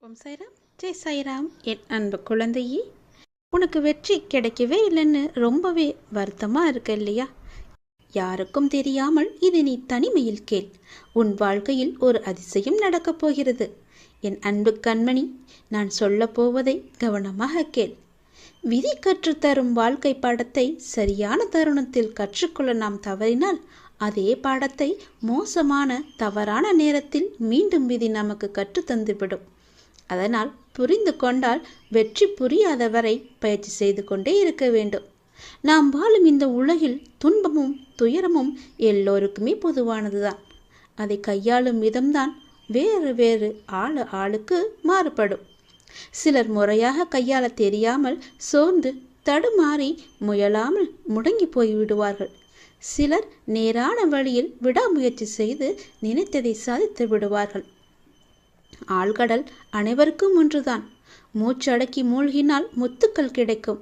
ஓம் சாய்ராம், ஜெய் சாய்ராம். என் அன்பு குழந்தையே, உனக்கு வெற்றி கிடைக்கவே இல்லைன்னு ரொம்பவே வருத்தமாக இருக்க இல்லையா? யாருக்கும் தெரியாமல் இது நீ தனிமையில் கேள். உன் வாழ்க்கையில் ஒரு அதிசயம் நடக்கப் போகிறது. என் அன்பு கண்மணி, நான் சொல்லப் போவதை கவனமாக கேள். விதி கற்றுத்தரும் வாழ்க்கை பாடத்தை சரியான தருணத்தில் கற்றுக்கொள்ள நாம் தவறினால் அதே பாடத்தை மோசமான தவறான நேரத்தில் மீண்டும் விதி நமக்கு கற்றுத்தந்துவிடும். அதனால் புரிந்து கொண்டால் வெற்றி புரியாதவரை பயிற்சி செய்து கொண்டே இருக்க வேண்டும். நாம் வாழும் இந்த உலகில் துன்பமும் துயரமும் எல்லோருக்குமே பொதுவானதுதான். அதை கையாளும் விதம்தான் வேறு வேறு ஆளுக்கு மாறுபடும். சிலர் முறையாக கையாள தெரியாமல் சோர்ந்து தடுமாறி முயலாமல் முடங்கி போய்விடுவார்கள். சிலர் நேரான வழியில் விடாமுயற்சி செய்து நினைத்ததை சாதித்து விடுவார்கள். ஆழ்கடல் அனைவருக்கும் ஒன்றுதான். மூச்சடக்கி மூழ்கினால் முத்துக்கள் கிடைக்கும்.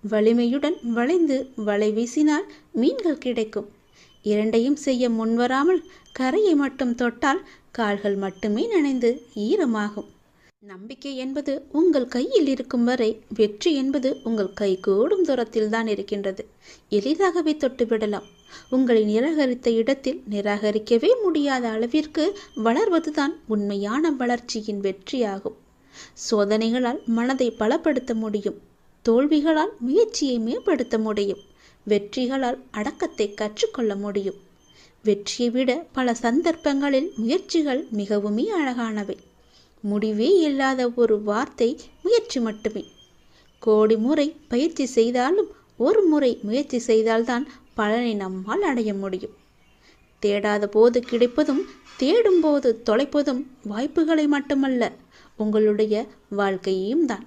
வலிமையுடன் வளைந்து வலை வீசினால் மீன்கள் கிடைக்கும். இரண்டையும் செய்ய முன்வராமல் கரையை மட்டும் தொட்டால் கால்கள் மட்டுமே நனைந்து ஈரமாகும். நம்பிக்கை என்பது உங்கள் கையில் இருக்கும் வரை வெற்றி என்பது உங்கள் கைகூடும் தூரத்தில் தான் இருக்கின்றது. எளிதாகவே தொட்டுவிடலாம். உங்களை நிராகரித்த இடத்தில் நிராகரிக்கவே முடியாத அளவிற்கு வளர்வதுதான் உண்மையான வளர்ச்சியின் வெற்றியாகும். சோதனைகளால் மனதை பலப்படுத்த முடியும். தோல்விகளால் முயற்சியை மேம்படுத்த முடியும். வெற்றிகளால் அடக்கத்தை கற்றுக்கொள்ள முடியும். வெற்றியை விட பல சந்தர்ப்பங்களில் முயற்சிகள் மிகவுமே அழகானவை. முடிவே இல்லாத ஒரு வார்த்தை முயற்சி மட்டுமே. கோடி முறை பயிற்சி செய்தாலும் ஒரு முறை முயற்சி செய்தால்தான் பலனை நம்மால் அடைய முடியும். தேடாத போது கிடைப்பதும் தேடும் போது தொலைப்பதும் வாய்ப்புகளை மட்டுமல்ல, உங்களுடைய வாழ்க்கையையும் தான்.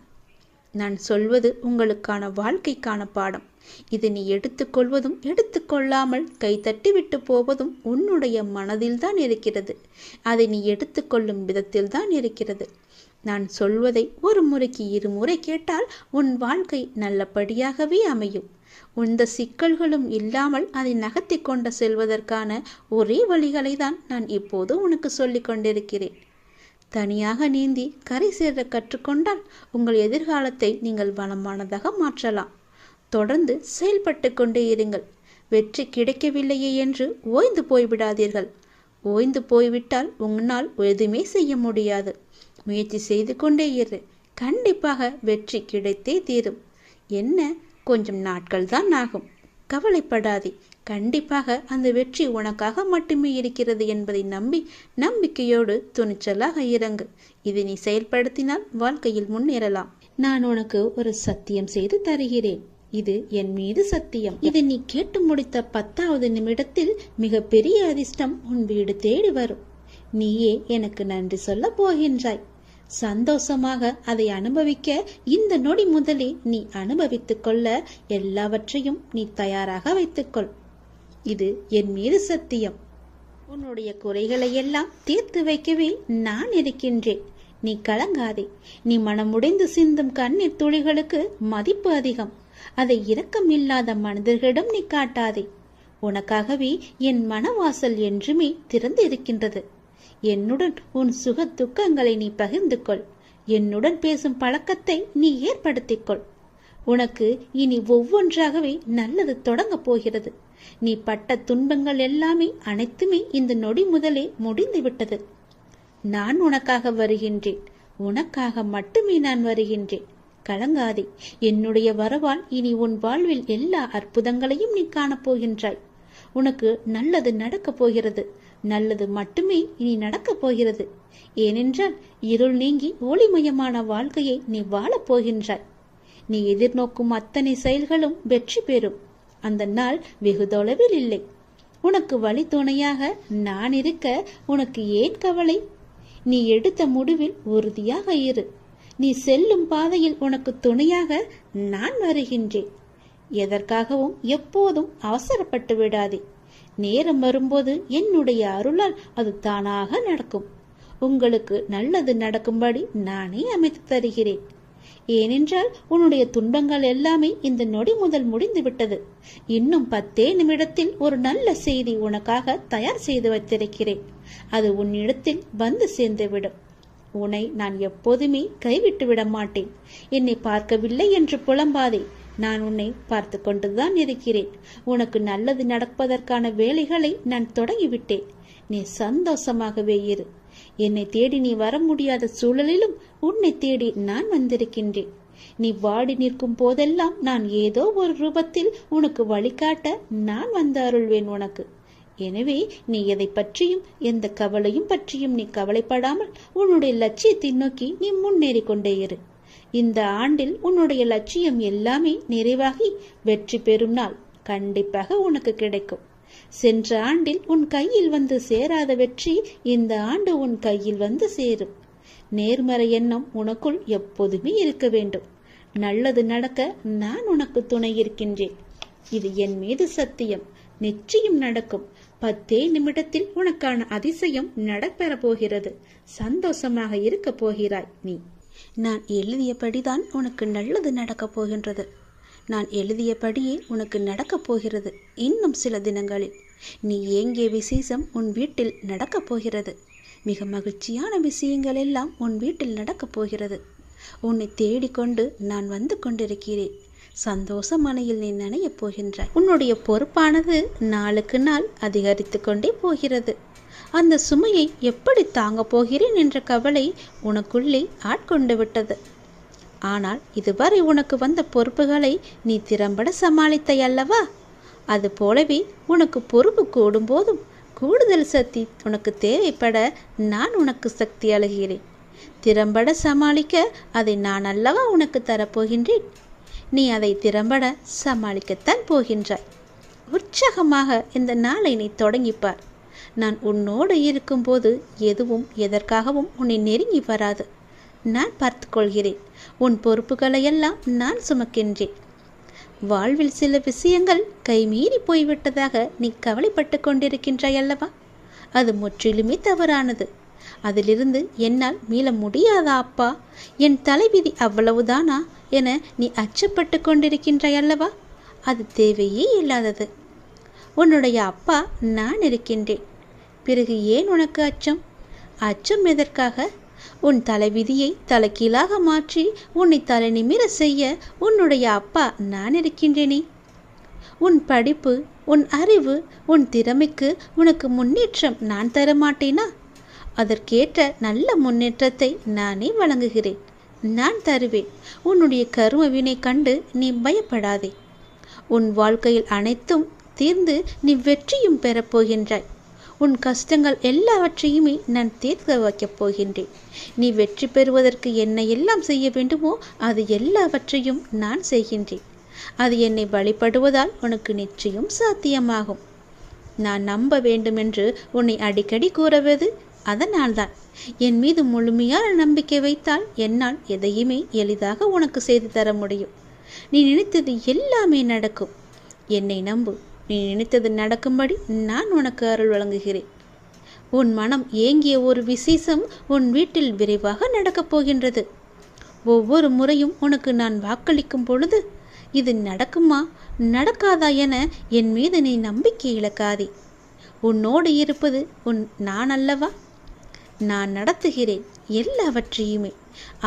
நான் சொல்வது உங்களுக்கான வாழ்க்கைக்கான பாடம். இது நீ எடுத்துக்கொள்வதும் எடுத்துக்கொள்ளாமல் கைத்தட்டி விட்டு போவதும் உன்னுடைய மனதில்தான் இருக்கிறது. அதை நீ எடுத்துக்கொள்ளும் விதத்தில்தான் இருக்கிறது. நான் சொல்வதை ஒரு முறைக்கு இருமுறை கேட்டால் உன் வாழ்க்கை நல்லபடியாகவே அமையும். இந்த சிக்கல்களும் இல்லாமல் அதை நகர்த்தி கொண்டு செல்வதற்கான ஒரே வழிகளை தான் நான் இப்போது உனக்கு சொல்லிக் கொண்டிருக்கிறேன். தனியாக நீந்தி கரை சேர கற்றுக்கொண்டால் உங்கள் எதிர்காலத்தை நீங்கள் வளமானதாக மாற்றலாம். தொடர்ந்து செயல்பட்டு கொண்டே இருங்கள். வெற்றி கிடைக்கவில்லையே என்று ஓய்ந்து போய்விடாதீர்கள். ஓய்ந்து போய்விட்டால் உன்னால் எதுவுமே செய்ய முடியாது. முயற்சி செய்து கொண்டே இரு. கண்டிப்பாக வெற்றி கிடைத்தே தீரும். என்ன, கொஞ்சம் நாட்கள் தான் ஆகும். கவலைப்படாதே. கண்டிப்பாக அந்த வெற்றி உனக்காக மட்டுமே இருக்கிறது என்பதை நம்பி நம்பிக்கையோடு துணிச்சலாக இறங்கு. இதை நீ செயல்படுத்தினால் வாழ்க்கையில் முன்னேறலாம். நான் உனக்கு ஒரு சத்தியம் செய்து தருகிறேன். இது என் மீது சத்தியம். இதை நீ கேட்டு முடித்த 10வது நிமிடத்தில் மிக பெரிய அதிர்ஷ்டம் உன் வீடு தேடி வரும். நீயே எனக்கு நன்றி சொல்ல போகின்றாய். சந்தோஷமாக அதை அனுபவிக்க இந்த நொடி முதலே நீ அனுபவித்துக் கொள்ள எல்லாவற்றையும் நீ தயாராக வைத்துக்கொள். இது என் மீது சத்தியம். உன்னுடைய குறைகளை எல்லாம் தீர்த்து வைக்கவே நான் இருக்கின்றேன். நீ கலங்காதே. நீ மனமுடைந்து சிந்தும் கண்ணீர் துளிகளுக்கு மதிப்பு அதிகம். அதை இரக்கம் இல்லாத மனிதர்களிடம் நீ காட்டாதே. உனக்காகவே என் மனவாசல் என்றுமே திறந்து இருக்கின்றது. என்னுடன் உன் சுக துக்கங்களை நீ பகிர்ந்து கொள். என்னுடன் பேசும் பழக்கத்தை நீ ஏற்படுத்திக்கொள். உனக்கு இனி ஒவ்வொன்றாகவே நல்லது தொடங்க போகிறது. நீ பட்ட துன்பங்கள் எல்லாமே அனைத்துமே இந்த நொடி முதலே முடிந்து விட்டது. நான் உனக்காக வருகின்றேன். உனக்காக மட்டுமே நான் வருகின்றேன். கலங்காதே. என்னுடைய வரவால் இனி உன் வாழ்வில் எல்லா அற்புதங்களையும் நீ காணப்போகின்றாய். உனக்கு நல்லது நடக்கப் போகிறது. நல்லது மட்டுமே இனி நடக்கப் போகிறது. ஏனென்றால் இருள் நீங்கி ஒளிமயமான வாழ்க்கையை நீ வாழப் போகின்றாய். நீ எதிர்நோக்கும் அத்தனை செயல்களும் வெற்றி பெறும். அந்த நாள் வெகு தொலைவில் இல்லை. உனக்கு வழி துணையாக நான் இருக்க உனக்கு ஏன் கவலை? நீ எடுத்த முடிவில் உறுதியாக இரு. நீ செல்லும் பாதையில் உனக்கு துணையாக நான் வருகின்றேன். எதற்காகவும் எப்போதும் அவசரப்பட்டு விடாதே. நேரம் வரும்போது என்னுடைய அருளால் அது தானாக நடக்கும். உங்களுக்கு நல்லது நடக்கும்படி நானே அமைத்து தருகிறேன். ஏனென்றால் உன்னுடைய துன்பங்கள் எல்லாமே இந்த நொடி முதல் முடிந்து விட்டது. இன்னும் 10 நிமிடத்தில் ஒரு நல்ல செய்தி உனக்காக தயார் செய்து வைத்திருக்கிறேன். அது உன்னிடத்தில் வந்து சேர்ந்துவிடும். உன்னை நான் எப்போதுமே கைவிட்டு விட மாட்டேன். என்னை பார்க்கவில்லை என்று புலம்பாதே. நான் உன்னை பார்த்து கொண்டுதான் இருக்கிறேன். உனக்கு நல்லது நடப்பதற்கான வேலைகளை நான் தொடங்கிவிட்டேன். நீ சந்தோஷமாகவே இரு. என்னை தேடி நீ வர முடியாத சூழலிலும் உன்னை தேடி நான் வந்திருக்கின்றேன். நீ வாடி நிற்கும் போதெல்லாம் நான் ஏதோ ஒரு ரூபத்தில் உனக்கு வழிகாட்ட நான் வந்து அருள்வேன் உனக்கு. எனவே நீ எதை பற்றியும் எந்த கவலையும் பற்றியும் நீ கவலைப்படாமல் உன்னுடைய லட்சியத்தை நோக்கி நீ முன்னேறி கொண்டே இரு. இந்த ஆண்டில் உன்னுடைய லட்சியம் எல்லாமே நிறைவாகி வெற்றி பெறும் நாள் கண்டிப்பாக உனக்கு கிடைக்கும். சென்ற ஆண்டில் உன் கையில் வந்து சேராத வெற்றி இந்த ஆண்டு உன் கையில் வந்து சேரும். நேர்மறை எண்ணம் உனக்குள் எப்போதுமே இருக்க வேண்டும். நல்லது நடக்க நான் உனக்கு துணை இருக்கின்றேன். இது என் மீது சத்தியம். நிச்சயம் நடக்கும். 10 நிமிடத்தில் உனக்கான அதிசயம் நடைபெற போகிறது. சந்தோஷமாக இருக்க போகிறாய் நீ. நான் எழுதியபடிதான் உனக்கு நல்லது நடக்கப் போகின்றது. நான் எழுதியபடியே உனக்கு நடக்கப் போகிறது. இன்னும் சில தினங்களில் நீ ஏங்கிய விசேஷம் உன் வீட்டில் நடக்கப் போகிறது. மிக மகிழ்ச்சியான விஷயங்கள் எல்லாம் உன் வீட்டில் நடக்கப் போகிறது. உன்னை தேடிக்கொண்டு நான் வந்து கொண்டிருக்கிறேன். சந்தோஷ மலையில் நீ நனையப் போகின்றாய். உன்னுடைய பொறுப்பானது நாளுக்கு நாள் அதிகரித்து கொண்டே போகிறது. அந்த சுமையை எப்படி தாங்கப் போகிறேன் என்ற கவலை உனக்குள்ளே ஆட்கொண்டு விட்டது. ஆனால் இதுவரை உனக்கு வந்த பொறுப்புகளை நீ திறம்பட சமாளித்தாய் அல்லவா? அது போலவே உனக்கு பொறுப்பு கூடும் போதும் கூடுதல் சக்தி உனக்கு தேவைப்பட நான் உனக்கு சக்தி அளிக்கிறேன். திறம்பட சமாளிக்க அதை நான் அல்லவா உனக்கு தரப்போகின்றேன். நீ அதை திறம்பட சமாளிக்கத்தான் போகின்றாய். உற்சாகமாக இந்த நாளை நீ தொடங்கிப்பார். நான் உன்னோடு இருக்கும்போது எதுவும் எதற்காகவும் உன்னை நெருங்கி வராது. நான் பார்த்து கொள்கிறேன். உன் பொறுப்புகளையெல்லாம் நான் சுமக்கின்றேன். வாழ்வில் சில விஷயங்கள் கைமீறி போய்விட்டதாக நீ கவலைப்பட்டு கொண்டிருக்கின்றாய் அல்லவா? அது முற்றிலுமே தவறானது. அதிலிருந்து என்னால் மீள முடியாதா அப்பா? என் தலைவிதி அவ்வளவுதானா என நீ அச்சப்பட்டு கொண்டிருக்கின்றாய் அல்லவா? அது தேவையே இல்லாதது. உன்னுடைய அப்பா நான் இருக்கின்றேன். பிறகு ஏன் உனக்கு அச்சம்? அச்சம் எதற்காக? உன் தலைவிதியை தலைகீழாக மாற்றி உன்னை தலை நிமிர செய்ய உன்னுடைய அப்பா நான் இருக்கின்றேனே. உன் படிப்பு, உன் அறிவு, உன் திறமைக்கு உனக்கு முன்னேற்றம் நான் தரமாட்டேனா? அதற்கேற்ற நல்ல முன்னேற்றத்தை நானே வழங்குகிறேன். நான் தருவேன். உன்னுடைய கர்ம வினை கண்டு நீ பயப்படாதே. உன் வாழ்க்கையில் அனைத்தும் தீர்ந்து நீ வெற்றியும் பெறப்போகின்றாய். உன் கஷ்டங்கள் எல்லாவற்றையுமே நான் தீர்க்க வைக்கப் போகின்றேன். நீ வெற்றி பெறுவதற்கு என்ன எல்லாம் செய்ய வேண்டுமோ அது எல்லாவற்றையும் நான் செய்கின்றேன். அது என்னை வழிபடுவதால் உனக்கு நிச்சயம் சாத்தியமாகும். நான் நம்ப வேண்டும் என்று உன்னை அடிக்கடி கூறுவது அதனால்தான். என் மீது முழுமையான நம்பிக்கை வைத்தால் என்னால் எதையுமே எளிதாக உனக்கு செய்து தர முடியும். நீ நினைத்தது எல்லாமே நடக்கும். என்னை நம்பு. நீ நினைத்தது நடக்கும்படி நான் உனக்கு அருள் வழங்குகிறேன். உன் மனம் ஏங்கிய ஒரு விசேஷம் உன் வீட்டில் விரைவாக நடக்கப் போகின்றது. ஒவ்வொரு முறையும் உனக்கு நான் வாக்களிக்கும் பொழுது இது நடக்குமா நடக்காதா என என் மீது நீ நம்பிக்கை இழக்காதே. உன்னோடு இருப்பது நான் அல்லவா? நான் நடத்துகிறேன் எல்லாவற்றையுமே.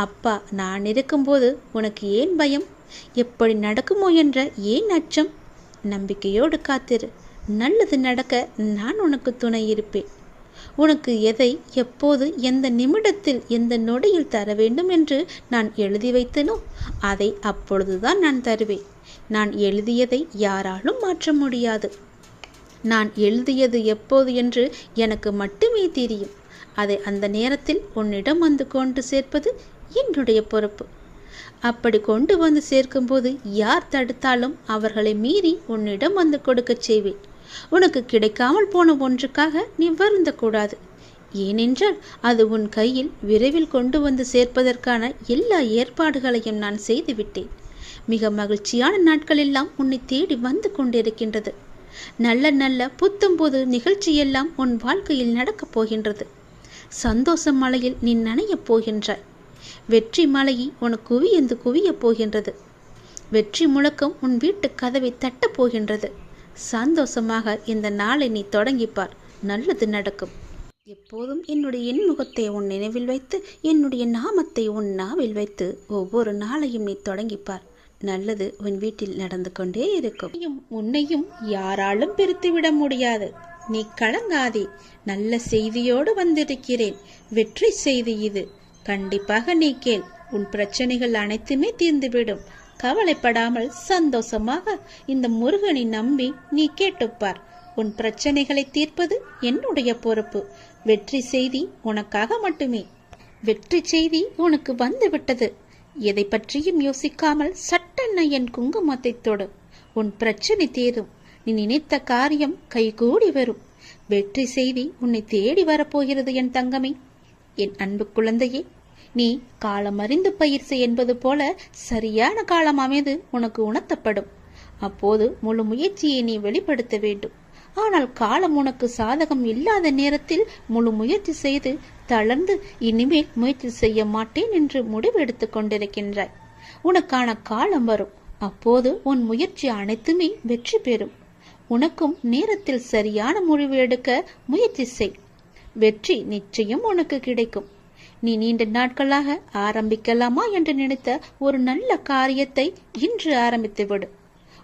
அப்பா நான் இருக்கும்போது உனக்கு ஏன் பயம்? எப்படி நடக்குமோ என்ற ஏன் அச்சம்? நம்பிக்கையோடு காத்திரு. நல்லது நடக்க நான் உனக்கு துணை இருப்பேன். உனக்கு எதை எப்போது எந்த நிமிடத்தில் எந்த நொடியில் தர வேண்டும் என்று நான் எழுதி வைத்தனோ அதை அப்பொழுதுதான் நான் தருவேன். நான் எழுதியதை யாராலும் மாற்ற முடியாது. நான் எழுதியது எப்போது என்று எனக்கு மட்டுமே தெரியும். அதை அந்த நேரத்தில் உன்னிடம் வந்து கொண்டு சேர்ப்பது என்னுடைய பொறுப்பு. அப்படி கொண்டு வந்து சேர்க்கும்போது யார் தடுத்தாலும் அவர்களை மீறி உன்னிடம் வந்து கொடுக்க செய்வேன். உனக்கு கிடைக்காமல் போன ஒன்றுக்காக நீ வருந்தக்கூடாது. ஏனென்றால் அது உன் கையில் விரைவில் கொண்டு வந்து சேர்ப்பதற்கான எல்லா ஏற்பாடுகளையும் நான் செய்துவிட்டேன். மிக மகிழ்ச்சியான நாட்கள் எல்லாம் உன்னை தேடி வந்து கொண்டிருக்கின்றது. நல்ல நல்ல புத்தம்புது நிகழ்ச்சியெல்லாம் உன் வாழ்க்கையில் நடக்கப் போகின்றது. சந்தோஷ மலையில் நீ நனையப் போகின்றாய். வெற்றி மலையை உனக்கு குவியந்து குவியப் போகின்றது. வெற்றி முழக்கம் உன் வீட்டு கதவை தட்டப் போகின்றது. சந்தோஷமாக இந்த நாளை நீ தொடங்கிப்பார். நல்லது நடக்கும். எப்போதும் என்னுடைய இன்முகத்தை உன் நினைவில் வைத்து, என்னுடைய நாமத்தை உன் நாவில் வைத்து ஒவ்வொரு நாளையும் நீ தொடங்கிப்பார். நல்லது உன் வீட்டில் நடந்து கொண்டே இருக்கும். உன்னையும் யாராலும் பிரித்துவிட முடியாது. நீ கலங்காதே. நல்ல செய்தியோடு வந்திருக்கிறேன். வெற்றி செய்தி இது. கண்டிப்பாக நீ கேள். உன் பிரச்சனைகள் அனைத்துமே தீர்ந்துவிடும். கவலைப்படாமல் சந்தோஷமாக இந்த முருகனை நம்பி நீ கேட்டுப்பார். உன் பிரச்சனைகளை தீர்ப்பது என்னுடைய பொறுப்பு. வெற்றி செய்தி உனக்காக மட்டுமே. வெற்றி செய்தி உனக்கு வந்துவிட்டது. எதை பற்றியும் யோசிக்காமல் சட்டென்ன என் குங்குமத்தை தொடு. உன் பிரச்சனை தீரும். நீ நினைத்த காரியம் கைகூடி வரும். வெற்றி செய்தி உன்னை தேடி வரப்போகிறது என் தங்கமே. என் அன்பு குழந்தையே, நீ காலம் அறிந்து பயிற்சி என்பது போல சரியான காலம் அமைந்து உனக்கு உணர்த்தப்படும். அப்போது முழு முயற்சியை நீ வெளிப்படுத்த வேண்டும். ஆனால் காலம் உனக்கு சாதகம் இல்லாத நேரத்தில் முழு முயற்சி செய்து தளர்ந்து இனிமேல் முயற்சி செய்ய மாட்டேன் என்று முடிவு எடுத்துக் கொண்டிருக்கின்றாய். உனக்கான காலம் வரும். அப்போது உன் முயற்சி அனைத்துமே வெற்றி பெறும். உனக்கும் நேரத்தில் சரியான முடிவு எடுக்க முயற்சி செய். வெற்றி நிச்சயம் உனக்கு கிடைக்கும். நீ நீண்ட நாட்களாக ஆரம்பிக்கலாமா என்று நினைத்த ஒரு நல்ல காரியத்தை இன்று ஆரம்பித்து விடு.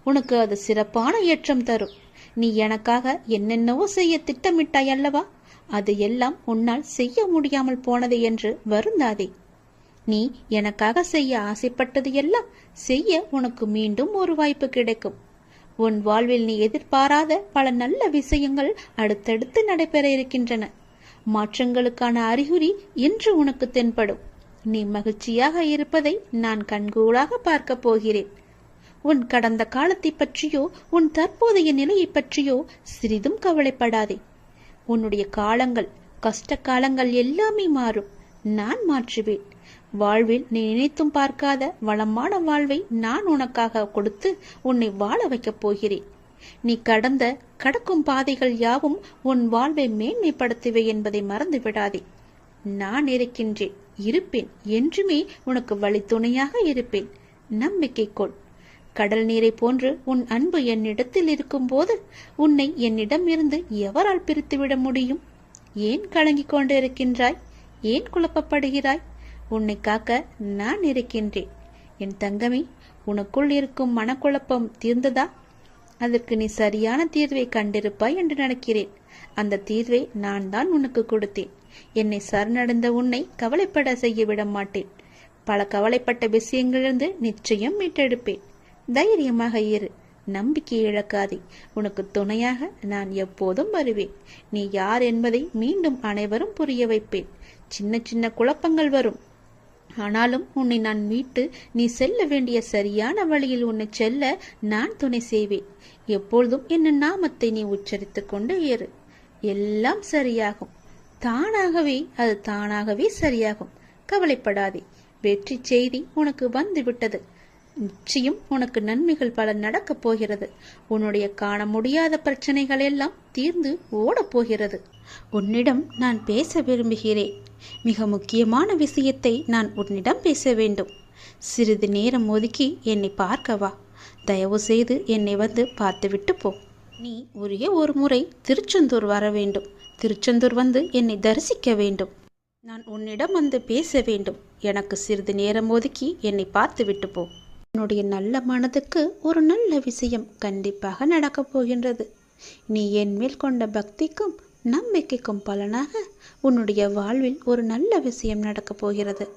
உனக்கு அது சிறப்பான ஏற்றம் தரும். நீ எனக்காக என்னென்னவோ செய்ய திட்டமிட்டாய் அல்லவா? அது எல்லாம் உன்னால் செய்ய முடியாமல் போனது என்று வருந்தாதே. நீ எனக்காக செய்ய ஆசைப்பட்டது எல்லாம் செய்ய உனக்கு மீண்டும் ஒரு வாய்ப்பு கிடைக்கும். உன் வாழ்வில் நீ எதிர்பாராத பல நல்ல விஷயங்கள் அடுத்தடுத்து நடைபெற இருக்கின்றன. மாற்றங்களுக்கான அறிகுறி இன்று உனக்கு தென்படும். நீ மகிழ்ச்சியாக இருப்பதை நான் கண்கூடாக பார்க்க போகிறேன். உன் கடந்த காலத்தை பற்றியோ உன் தற்போதைய நிலையை பற்றியோ சிறிதும் கவலைப்படாதே. உன்னுடைய காலங்கள், கஷ்ட காலங்கள் எல்லாமே மாறும். நான் மாற்றுவேன். வாழ்வில் நீ நினைத்தும் பார்க்காத வளமான வாழ்வை நான் உனக்காக கொடுத்து உன்னை வாழ வைக்கப் போகிறேன். நீ கடக்கும் பாதைகள் யாவும் உன் வாழ்வை மேன்மைப்படுத்துவே என்பதை மறந்து விடாதே. நான் இருக்கின்றேன், இருப்பேன். என்றுமே உனக்கு வழித்துணையாக இருப்பேன். நம்பிக்கை கொள். கடல் நீரை போன்று உன் அன்பு என்னிடத்தில் இருக்கும் போது உன்னை என்னிடம் இருந்து எவரால் பிரித்துவிட முடியும்? ஏன் கலங்கிக் கொண்டு இருக்கின்றாய்? ஏன் குழப்பப்படுகிறாய்? உன்னை காக்க நான் இருக்கின்றேன். என் தங்கமே, உனக்குள் இருக்கும் மனக்குழப்பம் தீர்ந்ததா? அதற்கு நீ சரியான தீர்வை கண்டிருப்பாய் என்று நினைக்கிறேன். அந்த தீர்வை நான் தான் உனக்கு கொடுத்தேன். என்னை சரணடைந்த உன்னை கவலைப்பட செய்ய விட மாட்டேன். பல கவலைப்பட்ட விஷயங்களிலிருந்து நிச்சயம் மீட்டெடுப்பேன். தைரியமாக இரு. நம்பிக்கை இழக்காதே. உனக்கு துணையாக நான் எப்போதும் வருவேன். நீ யார் என்பதை மீண்டும் அனைவரும் புரிய வைப்பேன். சின்ன சின்ன குழப்பங்கள் வரும். ஆனாலும் உன்னை நான் மீட்டு நீ செல்ல வேண்டிய சரியான வழியில் உன்னை செல்ல நான் துணை செய்வேன். எப்பொழுதும் என் நாமத்தை நீ உச்சரித்துக் கொண்டு ஏறு. எல்லாம் சரியாகும். அது தானாகவே சரியாகும். கவலைப்படாதே. வெற்றி செய்தி உனக்கு வந்து விட்டது. நிச்சயம் உனக்கு நன்மைகள் பல நடக்கப் போகிறது. உன்னுடைய காண முடியாத பிரச்சனைகள் எல்லாம் தீர்ந்து ஓடப் போகிறது. உன்னிடம் நான் பேச விரும்புகிறேன். மிக முக்கியமான விஷயத்தை நான் உன்னிடம் பேச வேண்டும். சிறிது நேரம் ஒதுக்கி என்னை பார்க்க வா. தயவு செய்து என்னை வந்து பார்த்துவிட்டு போ. நீ ஒரே ஒரு முறை திருச்செந்தூர் வர வேண்டும். திருச்செந்தூர் வந்து என்னை தரிசிக்க வேண்டும். நான் உன்னிடம் வந்து பேச வேண்டும். எனக்கு சிறிது நேரம் ஒதுக்கி என்னை பார்த்துவிட்டு போ. உன்னுடைய நல்ல மனதுக்கு ஒரு நல்ல விஷயம் கண்டிப்பாக நடக்கப் போகின்றது. நீ என் மேல் கொண்ட பக்திக்கும் நம்பிக்கைக்கும் பலனாக உன்னுடைய வாழ்வில் ஒரு நல்ல விஷயம் நடக்கப் போகிறது.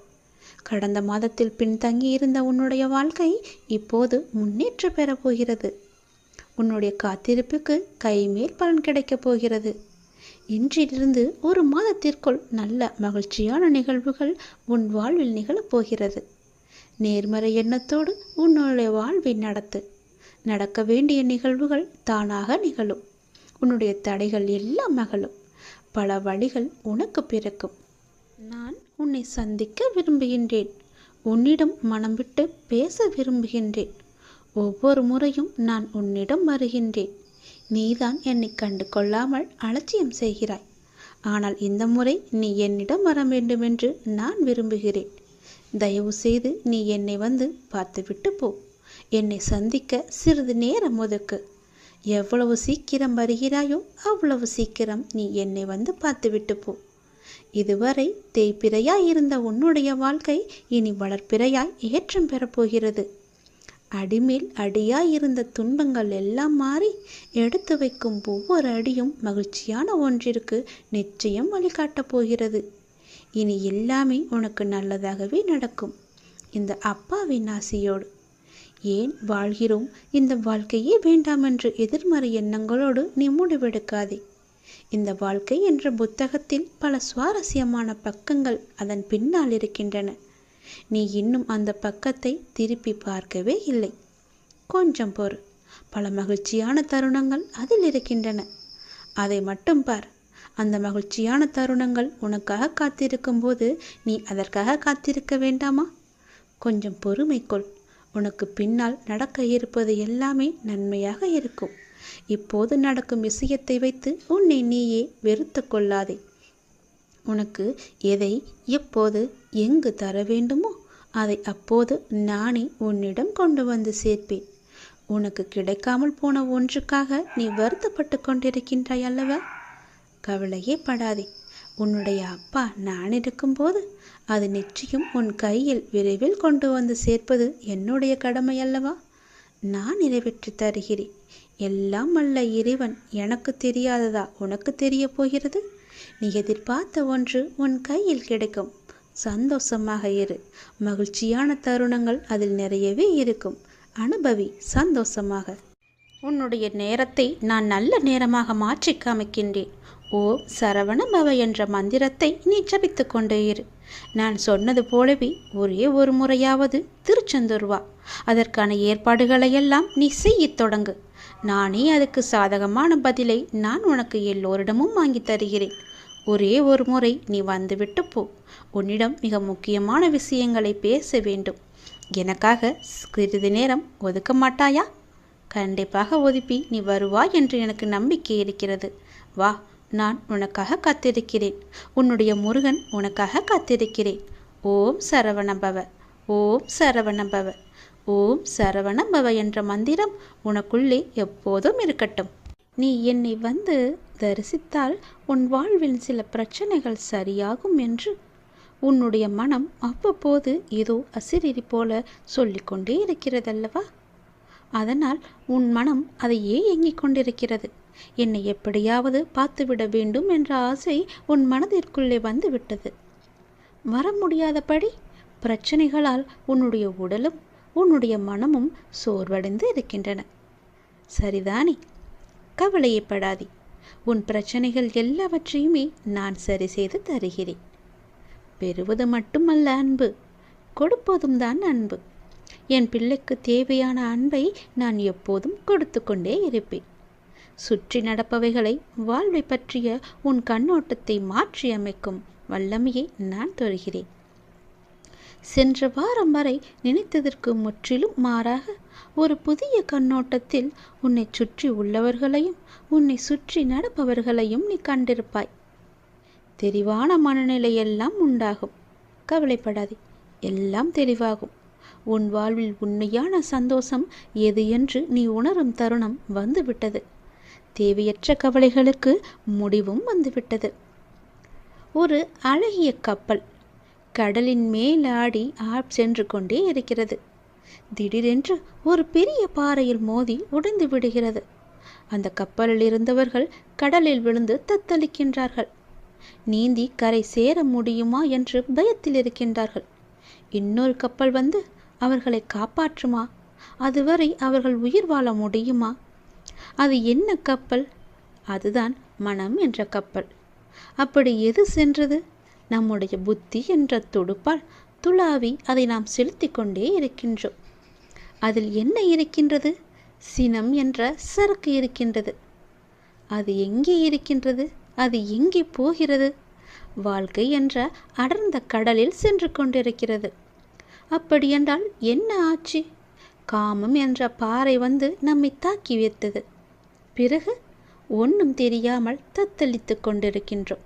கடந்த மாதத்தில் பின்தங்கி இருந்த உன்னுடைய வாழ்க்கை இப்போது முன்னேற்றம் பெறப் போகிறது. உன்னுடைய காத்திருப்புக்கு கைமேல் பலன் கிடைக்கப் போகிறது. இன்றிலிருந்து ஒரு மாதத்திற்குள் நல்ல மகிழ்ச்சியான நிகழ்வுகள் உன் வாழ்வில் நிகழப் போகிறது. நேர்மறை எண்ணத்தோடு உன்னுடைய வாழ்வை நடக்க வேண்டிய நிகழ்வுகள் தானாக நிகழும். உன்னுடைய தடைகள் எல்லாம் அகலும். பல வழிகள் உனக்கு பிறக்கும். நான் உன்னை சந்திக்க விரும்புகின்றேன். உன்னிடம் மனம் விட்டு பேச விரும்புகின்றேன். ஒவ்வொரு முறையும் நான் உன்னிடம் வருகின்றேன். நீதான் என்னை கண்டு கொள்ளாமல் அலட்சியம் செய்கிறாய். ஆனால் இந்த முறை நீ என்னிடம் வர வேண்டுமென்று நான் விரும்புகிறேன். தயவு செய்து நீ என்னை வந்து பார்த்துவிட்டு போ. என்னை சந்திக்க சிறிது நேரம் ஒதுக்கு. எவ்வளவு சீக்கிரம் வருகிறாயோ அவ்வளவு சீக்கிரம் நீ என்னை வந்து பார்த்துவிட்டு போ. இதுவரை தேய்பிறையாய் இருந்த உன்னுடைய வாழ்க்கை இனி வளர்ப்பிறையாய் ஏற்றம் பெறப்போகிறது. அடிமேல் அடியாய் இருந்த துன்பங்கள் எல்லாம் மாறி எடுத்து வைக்கும் ஒவ்வொரு அடியும் மகிழ்ச்சியான ஒன்றிற்கு நிச்சயம் வழிகாட்டப் போகிறது. இனி எல்லாமே உனக்கு நல்லதாகவே நடக்கும், இந்த அப்பாவின் ஆசையோடு. ஏன் வாழ்கிறோம், இந்த வாழ்க்கையே வேண்டாம் என்று எதிர்மறை எண்ணங்களோடு நீ முடிவெடுக்காதே. இந்த வாழ்க்கை என்ற புத்தகத்தில் பல சுவாரஸ்யமான பக்கங்கள் அதன் பின்னால் இருக்கின்றன. நீ இன்னும் அந்த பக்கத்தை திருப்பி பார்க்கவே இல்லை. கொஞ்சம் பொறு, பல மகிழ்ச்சியான தருணங்கள் அதில் இருக்கின்றன. அதை மட்டும் பார். அந்த மகிழ்ச்சியான தருணங்கள் உனக்காக காத்திருக்கும் போது நீ அதற்காக காத்திருக்க வேண்டாமா? கொஞ்சம் பொறுமை கொள். உனக்கு பின்னால் நடக்க இருப்பது எல்லாமே நன்மையாக இருக்கும். இப்போது நடக்கும் விஷயத்தை வைத்து உன்னை நீயே வெறுத்து கொள்ளாதே. உனக்கு எதை எப்போது எங்கு தர வேண்டுமோ அதை அப்போது நானே உன்னிடம் கொண்டு வந்து சேர்ப்பேன். உனக்கு கிடைக்காமல் போன ஒன்றுக்காக நீ வருத்தப்பட்டு கொண்டிருக்கின்றாய் அல்லவா? கவலையே படாதே. உன்னுடைய அப்பா நான் இருக்கும்போது அது நிச்சயம் உன் கையில் விரைவில் கொண்டு வந்து சேர்ப்பது என்னுடைய கடமை அல்லவா? நான் நிறைவேற்றி தருகிறேன். எல்லாம் அல்ல இறைவன் எனக்கு தெரியாததா உனக்கு தெரிய போகிறது? நீ எதிர்பார்த்த ஒன்று உன் கையில் கிடைக்கும். சந்தோஷமாக இரு. மகிழ்ச்சியான தருணங்கள் அதில் நிறையவே இருக்கும். அனுபவி சந்தோஷமாக. உன்னுடைய நேரத்தை நான் நல்ல நேரமாக மாற்றி காமிக்கின்றேன். ஓ சரவண பவ என்ற மந்திரத்தை நீ ஜபித்து கொண்டே இரு. நான் சொன்னது போலவே ஒரே ஒரு முறையாவது திருச்செந்தூர் வா. அதற்கான ஏற்பாடுகளையெல்லாம் நீ செய்யத் தொடங்கு. நானே அதுக்கு சாதகமான பதிலை நான் உனக்கு எல்லோரிடமும் வாங்கி தருகிறேன். ஒரே ஒரு முறை நீ வந்துவிட்டு போ. உன்னிடம் மிக முக்கியமான விஷயங்களை பேச வேண்டும். எனக்காக சிறிது நேரம் ஒதுக்க மாட்டாயா? கண்டிப்பாக ஒதுப்பி நீ வருவாய் என்று எனக்கு நம்பிக்கை இருக்கிறது. வா, நான் உனக்காக காத்திருக்கிறேன். உன்னுடைய முருகன் உனக்காக காத்திருக்கிறேன். ஓம் சரவணபவ, ஓம் சரவணபவ, ஓம் சரவணபவ என்ற மந்திரம் உனக்குள்ளே எப்போதும் இருக்கட்டும். நீ என்னை வந்து தரிசித்தால் உன் வாழ்வில் சில பிரச்சனைகள் சரியாகும் என்று உன்னுடைய மனம் அவ்வப்போது ஏதோ அசிரிரி போல சொல்லிக்கொண்டே இருக்கிறதல்லவா? அதனால் உன் மனம் அதையே எண்ணிக் கொண்டிருக்கிறது. என்னை எப்படியாவது பார்த்துவிட வேண்டும் என்ற ஆசை உன் மனதிற்குள்ளே வந்துவிட்டது. வர முடியாதபடி பிரச்சனைகளால் உன்னுடைய உடலும் உன்னுடைய மனமும் சோர்வடைந்து இருக்கின்றன. சரிதானே? கவலையப்படாதே. உன் பிரச்சனைகள் எல்லாவற்றையுமே நான் சரி செய்து தருகிறேன். பெறுவது மட்டுமல்ல அன்பு, கொடுப்பதும் தான் அன்பு. என் பிள்ளைக்கு தேவையான அன்பை நான் எப்போதும் கொடுத்து கொண்டே இருப்பேன். சுற்றி நடப்பவைகளை வாழ்வை பற்றிய உன் கண்ணோட்டத்தை மாற்றி அமைக்கும் வல்லமையை நான் தருகிறேன். சென்ற வாரம் வரை நினைத்ததற்கு முற்றிலும் மாறாக ஒரு புதிய கண்ணோட்டத்தில் உன்னை சுற்றி உள்ளவர்களையும் உன்னை சுற்றி நடப்பவர்களையும் நீ கண்டிருப்பாய். தெளிவான மனநிலையெல்லாம் உண்டாகும். கவலைப்படாதே, எல்லாம் தெளிவாகும். உன் வாழ்வில் உண்மையான சந்தோஷம் எது என்று நீ உணரும் தருணம் வந்துவிட்டது. தேவையற்ற கவலைகளுக்கு முடிவும் வந்துவிட்டது. ஒரு அழகிய கப்பல் கடலின் மேலாடி சென்று கொண்டே இருக்கிறது. திடீரென்று ஒரு பெரிய பாறையில் மோதி உடைந்து விடுகிறது. அந்த கப்பலில் இருந்தவர்கள் கடலில் விழுந்து தத்தளிக்கின்றார்கள். நீந்தி கரை சேர முடியுமா என்று பயத்தில் இருக்கின்றார்கள். இன்னொரு கப்பல் வந்து அவர்களை காப்பாற்றுமா? அதுவரை அவர்கள் உயிர் வாழ முடியுமா? அது என்ன கப்பல்? அதுதான் மனம் என்ற கப்பல். அப்படி எது சென்றது? நம்முடைய புத்தி என்ற துடுப்பால் துளாவி அதை நாம் செலுத்தி கொண்டே இருக்கின்றோம். அதில் என்ன இருக்கின்றது? சினம் என்ற சரக்கு இருக்கின்றது. அது எங்கே இருக்கின்றது? அது எங்கே போகிறது? வாழ்க்கை என்ற அடர்ந்த கடலில் சென்று கொண்டிருக்கிறது. அப்படியென்றால் என்ன ஆச்சு? காமம் என்ற பாறை வந்து நம்மை தாக்கி வைத்தது. பிறகு ஒன்றும் தெரியாமல் தத்தளித்து கொண்டிருக்கின்றோம்.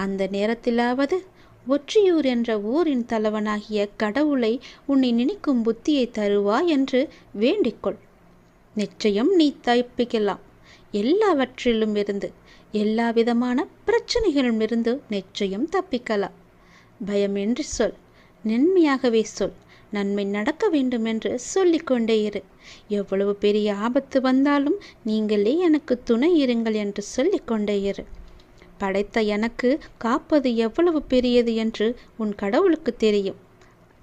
அந்த நேரத்திலாவது ஒற்றியூர் என்ற ஊரின் தலைவனாகிய கடவுளை உன்னை நினைக்கும் புத்தியை தருவா என்று வேண்டிக்கொள். நிச்சயம் நீ தப்பிக்கலாம். எல்லாவற்றிலும் இருந்து, எல்லா விதமான பிரச்சனைகளிலும் இருந்து நிச்சயம் தப்பிக்கலாம். பயமின்றி சொல், நன்மையாகவே சொல். நன்மை நடக்க வேண்டும் என்று சொல்லிக்கொண்டே இரு. எவ்வளவு பெரிய ஆபத்து வந்தாலும் நீங்களே எனக்கு துணை இருங்கள் என்று சொல்லிக்கொண்டே இரு. படைத்த எனக்கு காப்பது எவ்வளவு பெரியது என்று உன் கடவுளுக்கு தெரியும்.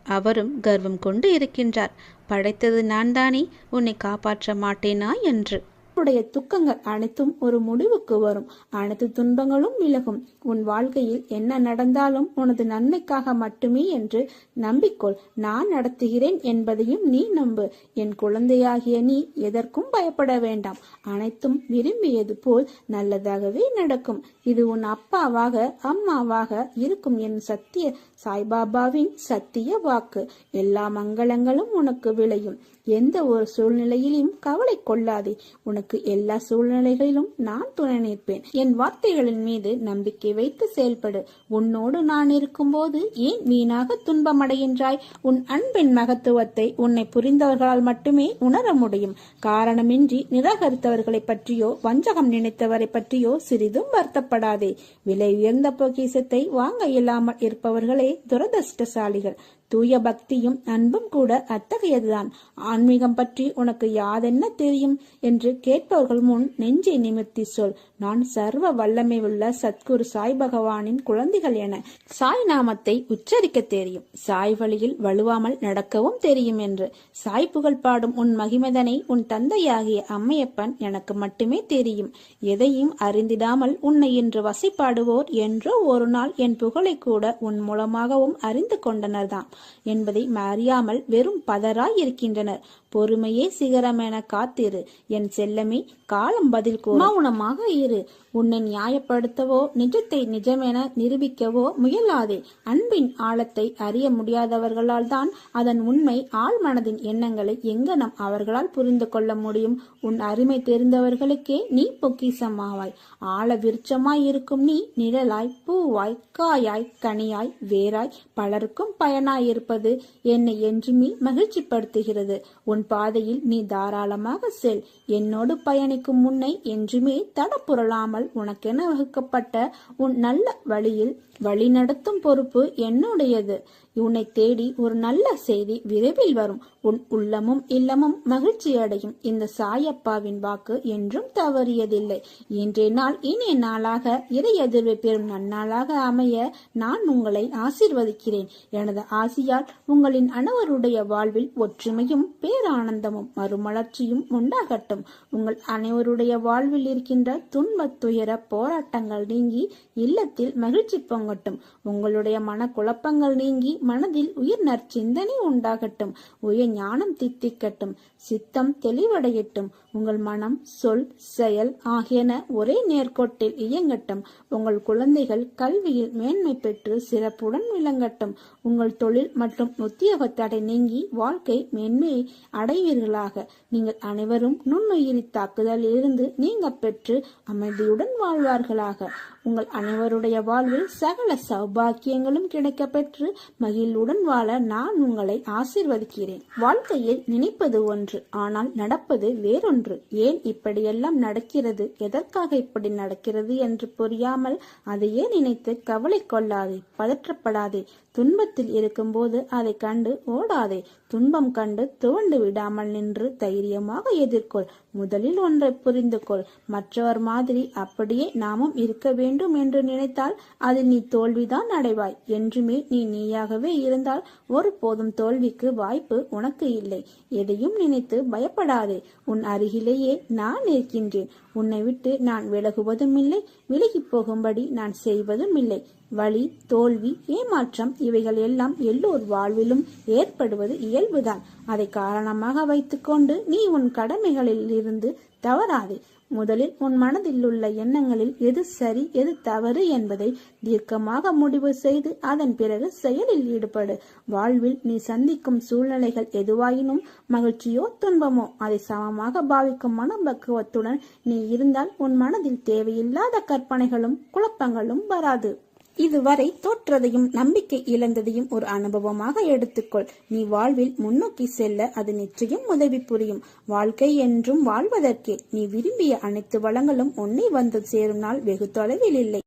அவரும் கர்வம் கொண்டு இருக்கின்றார். படைத்தது நான் தானே, உன்னை காப்பாற்ற மாட்டேனா என்று. உன்னுடைய துக்கங்கள் அனைத்தும் ஒரு முடிவுக்கு வரும். அனைத்து துன்பங்களும் விலகும். உன் வாழ்க்கையில் என்ன நடந்தாலும் உனது நன்மைக்காக மட்டுமே என்று நம்பிக்கொள். நான் நடத்துகிறேன் என்பதையும் நீ நம்பு. என் குழந்தையாகிய நீ எதற்கும் பயப்பட வேண்டாம். அனைத்தும் விரும்பியது போல் நல்லதாகவே நடக்கும். இது உன் அப்பாவாக அம்மாவாக இருக்கும் என் சத்திய சாய்பாபாவின் சத்திய வாக்கு. எல்லா மங்களங்களும் உனக்கு விளையும். எந்த ஒரு சூழ்நிலையிலும் கவலை கொள்ளாதே. உனக்கு எல்லா சூழ்நிலைகளிலும் நான் துணை நிற்பேன். என் வார்த்தைகளின் மீது நம்பிக்கை வைத்து செயல்படு. உன்னோடு நான் இருக்கும்போது ஏன் வீணாக துன்பமடைகின்றாய்? உன் அன்பின் மகத்துவத்தை உன்னை புரிந்தவர்களால் மட்டுமே உணர முடியும். காரணமின்றி நிராகரித்தவர்களை பற்றியோ வஞ்சகம் நினைத்தவரை பற்றியோ சிறிதும் வருத்தப்படாதே. விலை உயர்ந்த பொக்கிஷத்தை வாங்க இயலாமல் இருப்பவர்களே துரதிர்ஷ்டசாலிகள். தூய பக்தியும் அன்பும் கூட அத்தகையதுதான். ஆன்மீகம் பற்றி உனக்கு யாதென்ன தெரியும் என்று கேட்பவர்கள் முன் நெஞ்சை நிமிர்த்தி சொல். நான் சர்வ வல்லமை உள்ள சத்குரு சாய் பகவானின் குழந்தைகள் என சாய் நாமத்தை உச்சரிக்க தெரியும். சாய் வழியில் வலுவாமல் நடக்கவும் தெரியும் என்று. சாய் புகழ் பாடும் உன் மகிமதனை உன் தந்தையாகிய அம்மையப்பன் எனக்கு மட்டுமே தெரியும். எதையும் அறிந்திடாமல் உன்னை இன்று வசைப்பாடுவோர் என்றோ ஒரு நாள் என் புகழை கூட உன் மூலமாகவும் அறிந்து கொண்டனர்தான் என்பதை அறியாமல் வெறும் பதராய் இருக்கின்றனர். பொறுமையே சிகரம் என காத்திரு என் செல்லமே. காலம் பதில் கூறும். மௌனமாக இரு. உன்னை நியாயப்படுத்தவோ நிஜத்தை நிஜமென நிரூபிக்கவோ முயலாதே. அன்பின் ஆழத்தை அறிய முடியாதவர்களால் தான் அதன் உண்மை ஆழ் மனதின் எண்ணங்களை எங்கனம் அவர்களால் புரிந்து கொள்ள முடியும்? உன் அருமை தெரிந்தவர்களுக்கே நீ பொக்கிசமாவாய். ஆழ விருட்சமாய் இருக்கும் நீ நிழலாய், பூவாய், காயாய், கனியாய், வேராய் பலருக்கும் பயனாய் இருப்பது என்னை என்றுமே மகிழ்ச்சிப்படுத்துகிறது. உன் பாதையில் நீ தாராளமாக செல். என்னோடு பயணிக்கும் முன்னை என்றுமே தடப்புரளாமல் உனக்கென வகுக்கப்பட்ட உன் நல்ல வழியில் வழிநடத்தும் பொறுப்பு என்னுடையது. உன்னை தேடி ஒரு நல்ல செய்தி விரைவில் வரும். உன் உள்ளமும் இல்லமும் மகிழ்ச்சி அடையும். இந்த சாயப்பாவின் வாக்கு என்றும் தவறியதில்லை. இன்றைய நாள் இனிய நாளாக இறை எதிர்வை பெறும் நன்னாளாக அமைய நான் உங்களை ஆசீர்வதிக்கிறேன். எனது ஆசியால் உங்களின் அனைவருடைய வாழ்வில் ஒற்றுமையும் பேரானந்தமும் மறுமலர்ச்சியும் உண்டாகட்டும். உங்கள் அனைவருடைய வாழ்வில் இருக்கின்ற துன்ப துயர போராட்டங்கள் நீங்கி இல்லத்தில் மகிழ்ச்சி பொங்கட்டும். உங்களுடைய மனக்குழப்பங்கள் நீங்கி மனதில் உயிர் நற்சிந்தனை உண்டாகட்டும். உயர் ஞானம் தித்திக்கட்டும். சித்தம் தெளிவடையட்டும். உங்கள் மனம், சொல், செயல் ஆகியன ஒரே நேர்கோட்டில் இயங்கட்டும். உங்கள் குழந்தைகள் கல்வியில் மேன்மை பெற்று சிறப்புடன் விளங்கட்டும். உங்கள் தொழில் மற்றும் உத்தியோக தடை நீங்கி வாழ்க்கை மேன்மையை அடைவீர்களாக. நீங்கள் அனைவரும் நுண்ணுயிரி தாக்குதலில் இருந்து நீங்க பெற்று அமைதியுடன் வாழ்வார்களாக. உங்கள் அனைவருடைய வாழ்வில் சகல சௌபாக்கியங்களும் கிடைக்க பெற்று மகிழ்வுடன் வாழ நான் உங்களை ஆசீர்வதிக்கிறேன். வாழ்க்கையில் நினைப்பது ஒன்று, ஆனால் நடப்பது வேறொன்று. ஏன் இப்படியெல்லாம் நடக்கிறது, எதற்காக இப்படி நடக்கிறது என்று புரியாமல் அதையே நினைத்து கவலை கொள்ளாதே, பதற்றப்படாதே. துன்பத்தில் இருக்கும்போது அதை கண்டு ஓடாதே. துன்பம் கண்டு துவண்டு விடாமல் நின்று தைரியமாக எதிர்கொள். முதலில் ஒன்றை புரிந்து கொள். மற்றவர் மாதிரி அப்படியே நாமும் இருக்க வேண்டும் என்று நினைத்தால் அதில் நீ தோல்விதான் அடைவாய். என்றுமே நீ நீயாகவே இருந்தால் ஒருபோதும் தோல்விக்கு வாய்ப்பு உனக்கு இல்லை. எதையும் நினைத்து பயப்படாதே. உன் அருகிலேயே நான் இருக்கின்றேன். உன்னை விட்டு நான் விலகுவதும் இல்லை, விலகி போகும்படி நான் செய்வதும் இல்லை. வலி, தோல்வி, ஏமாற்றம் இவைகள் எல்லாம் எல்லோர் வாழ்விலும் ஏற்படுவது இயல்புதான். அதை காரணமாக வைத்துக்கொண்டு நீ உன் கடமைகளில் இருந்து தவறாதே. முதலில் உன் மனதில் உள்ள எண்ணங்களில் எது சரி எது தவறு என்பதை தீர்க்கமாக முடிவு செய்து அதன் பிறகு செயலில் ஈடுபடு. வாழ்வில் நீ சந்திக்கும் சூழ்நிலைகள் எதுவாயினும் மகிழ்ச்சியோ துன்பமோ அதை சமமாக பாவிக்கும் மனப்பக்குவத்துடன் நீ இருந்தால் உன் மனதில் தேவையில்லாத கற்பனைகளும் குழப்பங்களும் வராது. இதுவரை தோற்றதையும் நம்பிக்கை இழந்ததையும் ஒரு அனுபவமாக எடுத்துக்கொள். நீ வாழ்வில் முன்னோக்கி செல்ல அது நிச்சயம் உதவி புரியும். வாழ்க்கை என்றும் வாழ்வதற்கே. நீ விரும்பிய அனைத்து வளங்களும் உன்னை வந்து சேரும் நாள் வெகு தொலைவில் இல்லை.